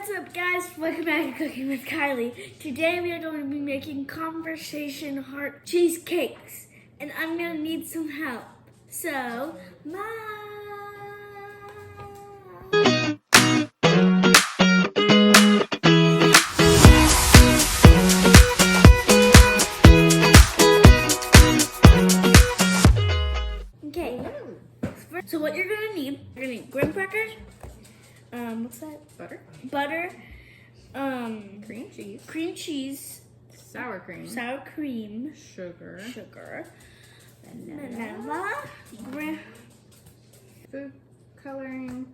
What's up, guys? Welcome back to Cooking with Kylie. Today we are going to be making conversation heart cheesecakes, and I'm going to need some help. So, Mom! Okay, so what you're going to need graham crackers, what's that? Butter, cream cheese, sour cream, sugar, vanilla, food coloring,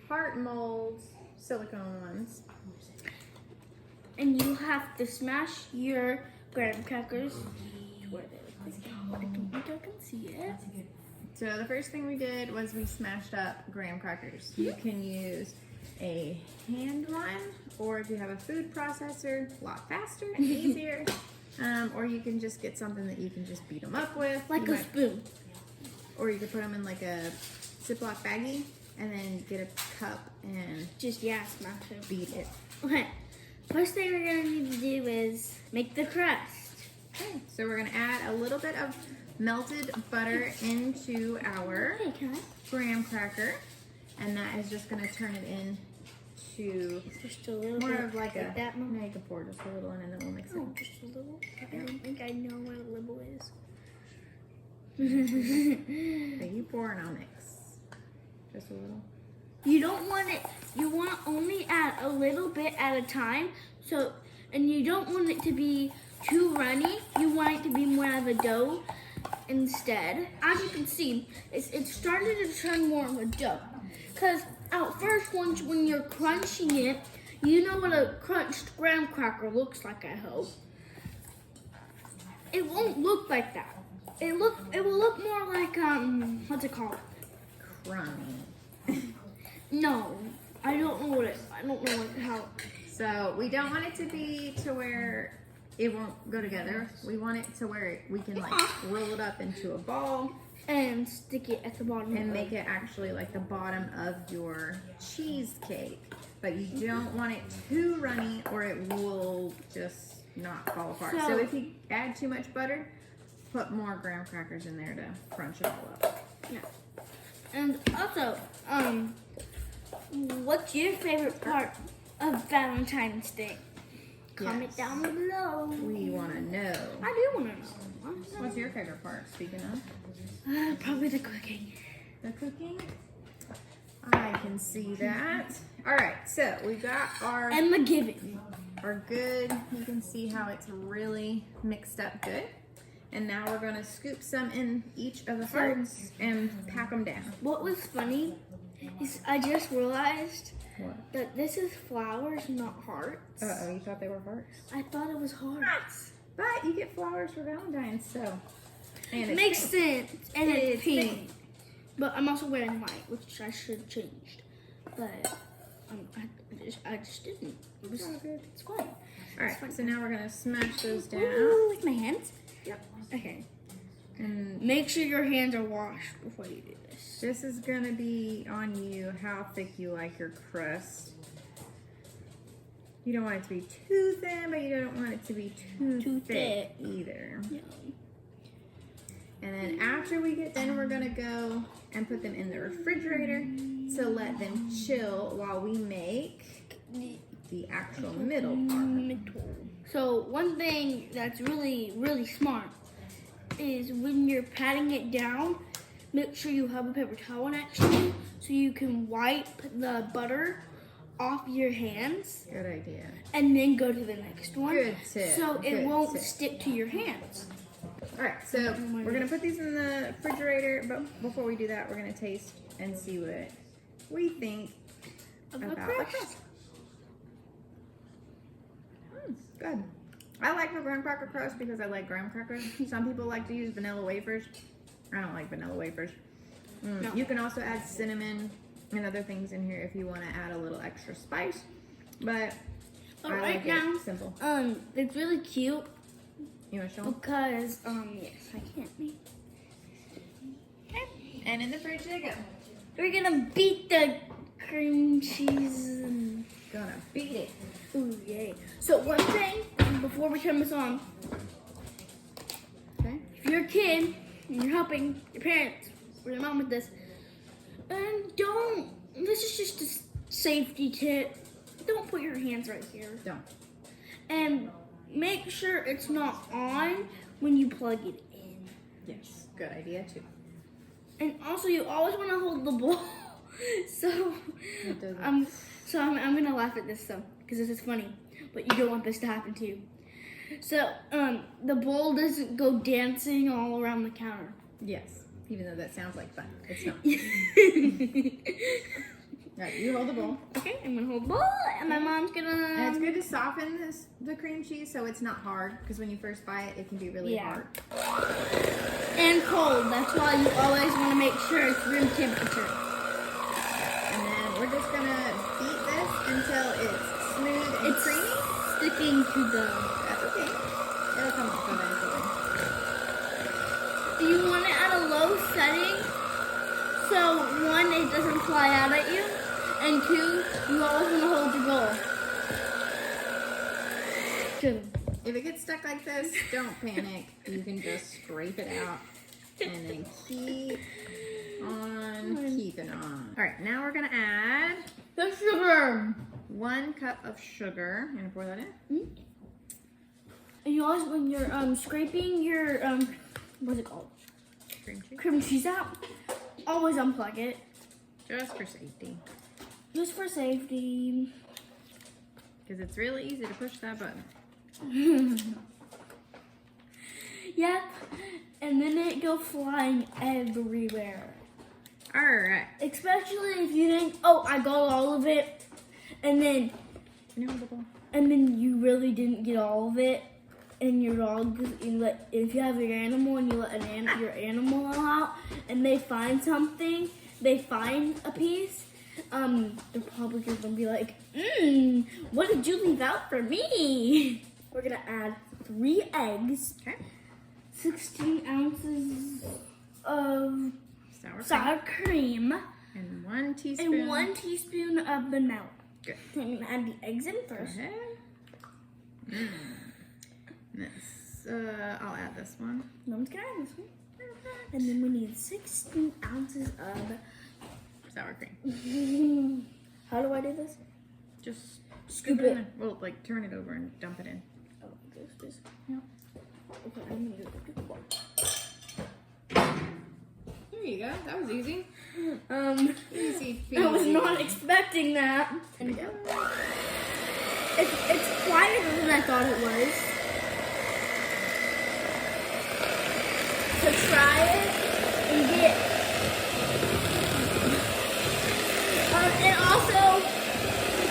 heart molds, silicone ones. And you have to smash your graham crackers. I don't think I can see it. So the first thing we did was we smashed up graham crackers. You can use a hand one, or if you have a food processor, a lot faster and easier. Or you can just get something that you can just beat them up with. Like a spoon. Or you could put them in like a Ziploc baggie and then get a cup and just, smash it. Beat it. Okay, first thing we're going to need to do is make the crust. Okay, so we're going to add a little bit of melted butter into our graham cracker, and that is just going to turn it into just a little more bit of like a that. Now you can pour just a little in and then we'll mix it. Oh, just a little? I don't think I know what a little is. Okay, you pour and I'll mix. Just a little. You don't want it, you want to only add a little bit at a time, and you don't want it to be too runny. You want it to be more of a dough instead. As you can see, it started to turn more of a dough. Because at first, when you're crunching it, you know what a crunched graham cracker looks like, I hope. It won't look like that. It will look more like, what's it called? Crummy. No, I don't know how. So we don't want it to be to where it won't go together. We want it to where we can like roll it up into a ball and stick it at the bottom and make it actually like the bottom of your cheesecake. But you don't want it too runny or it will just not fall apart. So if you add too much butter, put more graham crackers in there to crunch it all up. Yeah. And also, what's your favorite part of Valentine's Day? Comment down below. We want to know. I do want to know. What's your favorite part, speaking of? Probably the cooking. The cooking? I can see that. All right, so we got our... And the giving. Our good. You can see how it's really mixed up good. And now we're going to scoop some in each of the hearts and pack them down. What was funny is I just realized what? That this is flowers, not hearts. Uh-oh, you thought they were hearts? I thought it was hearts. But you get flowers for Valentine's, so. And it makes sense. And it's pink. pink. But I'm also wearing white, which I should have changed. But I just didn't. It's all good. It's fine. All right, so now we're going to smash those down. Ooh, with my hands? Yep. Okay. And make sure your hands are washed before you do this. This is going to be on you how thick you like your crust. You don't want it to be too thin, but you don't want it to be too thick either. Yeah. And then after we get done, we're going to go and put them in the refrigerator to let them chill while we make the actual middle part. So one thing that's really, really smart is when you're patting it down, make sure you have a paper towel next to you so you can wipe the butter off your hands. Good idea. And then go to the next one. Good tip. So it won't stick to your hands. All right, so we're going to put these in the refrigerator, but before we do that, we're going to taste and see what we think about the crust. Good. I like the graham cracker crust because I like graham crackers. Some people like to use vanilla wafers. I don't like vanilla wafers. No. You can also add cinnamon and other things in here if you want to add a little extra spice. But I like it simple. It's really cute. You want to show them? Because yes, I can't. And in the fridge they go. We're gonna beat the cream cheese. gonna beat it. Ooh, yay. So one thing, before we turn this on, Okay. if you're a kid and you're helping your parents or your mom with this, and this is just a safety tip, don't put your hands right here. Don't. And make sure it's not on when you plug it in. Yes. Good idea too. And also, you always want to hold the bowl. So I'm gonna laugh at this though, because this is funny, but you don't want this to happen to you. So the bowl doesn't go dancing all around the counter. Yes. Even though that sounds like fun, it's not. Right, you hold the bowl. Okay, I'm gonna hold the bowl, and my mom's gonna. And it's good to soften the cream cheese so it's not hard, because when you first buy it, it can be really hard. And cold. That's why you always want to make sure it's room temperature. And then we're just gonna beat this until it's smooth and creamy. Sticking to the. That's okay. It'll come off eventually. You want it at a low setting, so one, it doesn't fly out at you, and two, you always want to hold your bowl. Good. If it gets stuck like this, don't panic. You can just scrape it out and then keep on keeping on. All right, now we're gonna add The sugar. 1 cup of sugar. I'm gonna pour that in. Mm-hmm. And you always, when you're scraping your what's it called? Cream cheese out. Always unplug it. Just for safety. Just for safety. Because it's really easy to push that button. Yep. And then it go flying everywhere. Alright. Especially if you think, oh, I got all of it, and then you really didn't get all of it, and your dog, if you have your animal and you let your animal out, and they find something, they find a piece, they're probably gonna be like, what did you leave out for me? We're gonna add 3 eggs, 16 ounces of sour cream, and 1 teaspoon. and 1 teaspoon of vanilla. Good. I'm gonna add the eggs in first. Go ahead. This, I'll add this one. No one's gonna add this one. And then we need 16 ounces of Sour cream. How do I do this? Just Scoop it in it. there. Well, like turn it over and dump it in. Oh, this. Yeah. Okay, I'm gonna do it. There you go. That was easy. Easy I was not expecting that. There we go. It's quieter than I thought it was. So try it and get. And also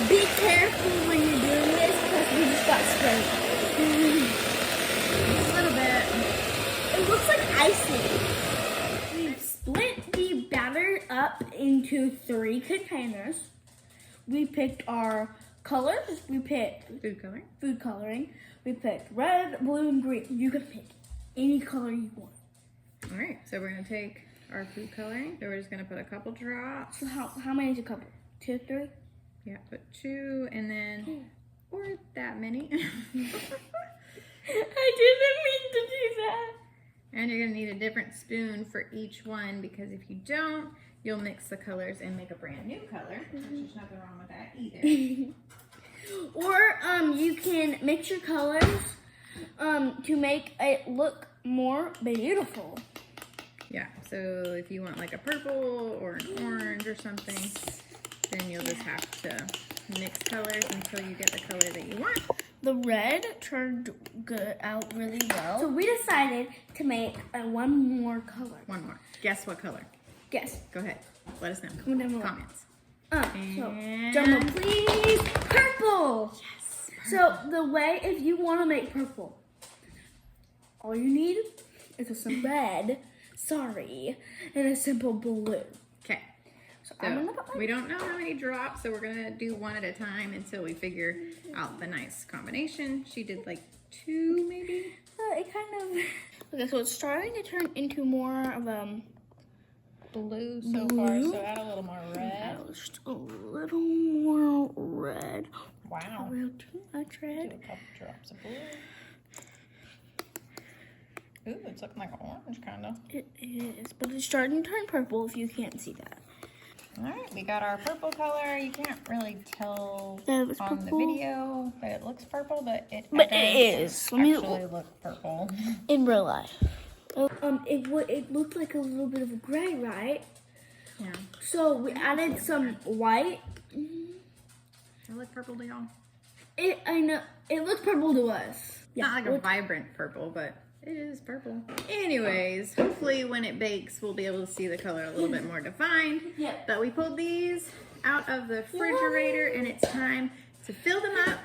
be careful when you're doing this because we just got sprayed. Just a little bit. It looks like icing. We've split the batter up into 3 containers. We picked our colors. We picked food coloring. We picked red, blue, and green. You can pick any color you want. All right, so we're gonna take our food coloring. So we're just gonna put a couple drops. So how many is a couple? 2, 3? Yeah, put 2 and then, or that many. I didn't mean to do that. And you're gonna need a different spoon for each one because if you don't, you'll mix the colors and make a brand new color. There's nothing wrong with that either. Or you can mix your colors to make it look more beautiful. Yeah, so if you want like a purple or an orange or something, then you'll just have to mix colors until you get the color that you want. The red turned out really well. So we decided to make one more color. One more. Guess what color? Guess. Go ahead. Let us know. Comment down below. Comments. So, drum roll, please. Purple. Yes. So the way, if you want to make purple, all you need is some red, and a simple blue. Okay. So I'm gonna put we don't know how many drops, so we're gonna do one at a time until we figure out the nice combination. She did like 2 maybe. It kind of. Okay, so it's starting to turn into more of blue so far, so add a little more red. Just a little more red. Wow. A little too much red. Do a couple drops of blue. Ooh, it's looking like orange, kind of. It is, but it's starting to turn purple if you can't see that. All right, we got our purple color. You can't really tell That was on the purple. video, but it looks purple, but it is. Let me actually look purple. in real life. It looked like a little bit of a gray, right? Yeah. So we added some white. It look purple to y'all? I know it looks purple to us. Not like a vibrant purple, but it is purple. Anyways, hopefully when it bakes, we'll be able to see the color a little bit more defined. Yeah. But we pulled these out of the refrigerator, and it's time to fill them up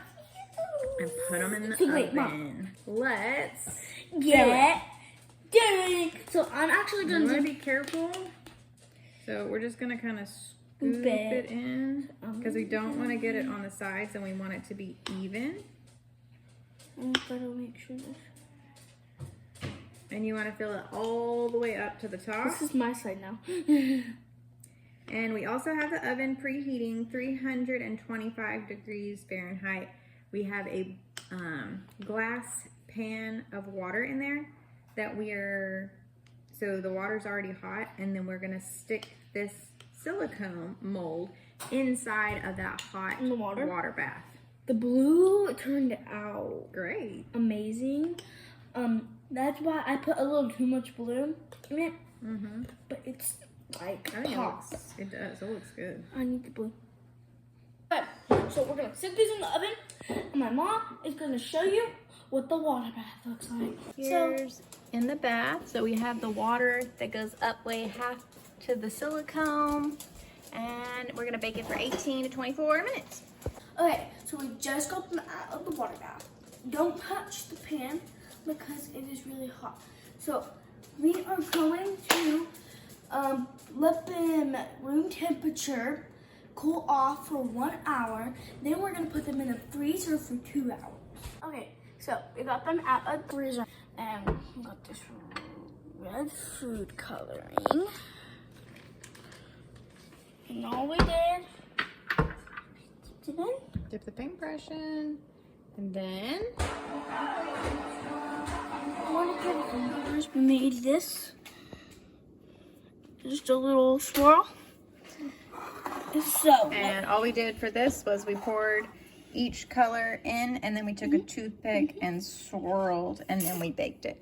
and put them in the oven. Mom. Let's get dang. So I'm actually I'm going gonna to be careful. So we're just gonna kind of scoop it in because we don't want to get it on the sides, and we want it to be even. I'm gonna make sure. And you want to fill it all the way up to the top. This is my side now. And we also have the oven preheating 325 degrees Fahrenheit. We have a glass pan of water in there that so the water's already hot, and then we're gonna stick this silicone mold inside of that hot water bath. The blue turned out Great. amazing. That's why I put a little too much blue in it. Mm-hmm. But it's like I think pop. it does. It looks good. I need the blue. Okay, so we're gonna stick these in the oven, and my mom is gonna show you what the water bath looks like. Here's in the bath. So we have the water that goes up way half to the silicone, and we're gonna bake it for 18 to 24 minutes. Okay, so we just got them out of the water bath. Don't touch the pan because it is really hot. So we are going to let them room temperature cool off for 1 hour. Then we're gonna put them in the freezer for 2 hours. Okay, so we got them out of the freezer, and we got this red food coloring. And all we did, Dip the paintbrush in, and then we made this. Just a little swirl. So, and all we did for this was we poured each color in, and then we took a toothpick and swirled, and then we baked it.